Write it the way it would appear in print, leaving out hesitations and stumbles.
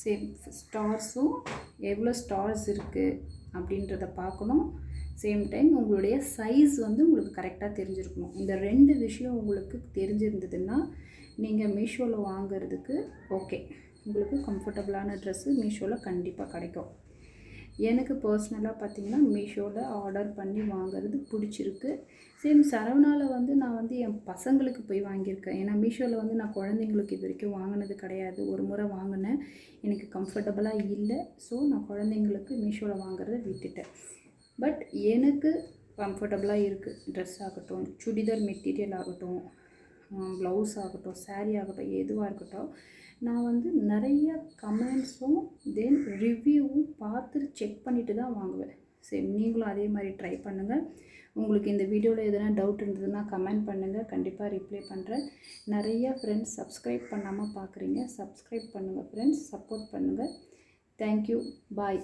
Same ஸ்டார்ஸும் எவ்வளோ stars இருக்குது அப்படின்றத பார்க்கணும். சேம் டைம் உங்களுடைய சைஸ் வந்து உங்களுக்கு கரெக்டாக தெரிஞ்சிருக்கணும். இந்த 2 விஷயம் உங்களுக்கு தெரிஞ்சிருந்ததுன்னா நீங்கள் மீஷோவில் வாங்கிறதுக்கு ஓகே, உங்களுக்கு கம்ஃபர்டபுளான ட்ரெஸ்ஸு மீஷோவில் கண்டிப்பாக கிடைக்கும். எனக்கு பர்சனலாக பார்த்திங்கன்னா மீஷோவில் ஆர்டர் பண்ணி வாங்கிறது பிடிச்சிருக்கு. சேம் சரவணாவில் வந்து நான் வந்து என் பசங்களுக்கு போய் வாங்கியிருக்கேன். ஏன்னா மீஷோவில் வந்து நான் குழந்தைங்களுக்கு இது வரைக்கும் வாங்கினது கிடையாது. ஒரு முறை வாங்கினேன், எனக்கு கம்ஃபர்டபுளாக இல்லை. ஸோ நான் குழந்தைங்களுக்கு மீஷோவில் வாங்குறத விட்டுட்டேன். பட் எனக்கு கம்ஃபர்டபுளாக இருக்குது. ட்ரெஸ் ஆகட்டும், சுடிதார் மெட்டீரியல் ஆகட்டும், ப்ளவுஸ் ஆகட்டும், சாரீ ஆகட்டும், எதுவாக இருக்கட்டும், நான் வந்து நிறைய கமெண்ட்ஸும் தென் ரிவ்யூவும் பார்த்து செக் பண்ணிவிட்டு தான் வாங்குவேன். சரி, நீங்களும் அதே மாதிரி ட்ரை பண்ணுங்கள். உங்களுக்கு இந்த வீடியோவில் எதனா டவுட் இருந்ததுன்னா கமெண்ட் பண்ணுங்கள், கண்டிப்பாக ரிப்ளை பண்ணுறேன். நிறைய ஃப்ரெண்ட்ஸ் சப்ஸ்கிரைப் பண்ணாமல் பார்க்குறீங்க, சப்ஸ்கிரைப் பண்ணுங்கள் ஃப்ரெண்ட்ஸ், சப்போர்ட் பண்ணுங்கள். தேங்க்யூ, பாய்.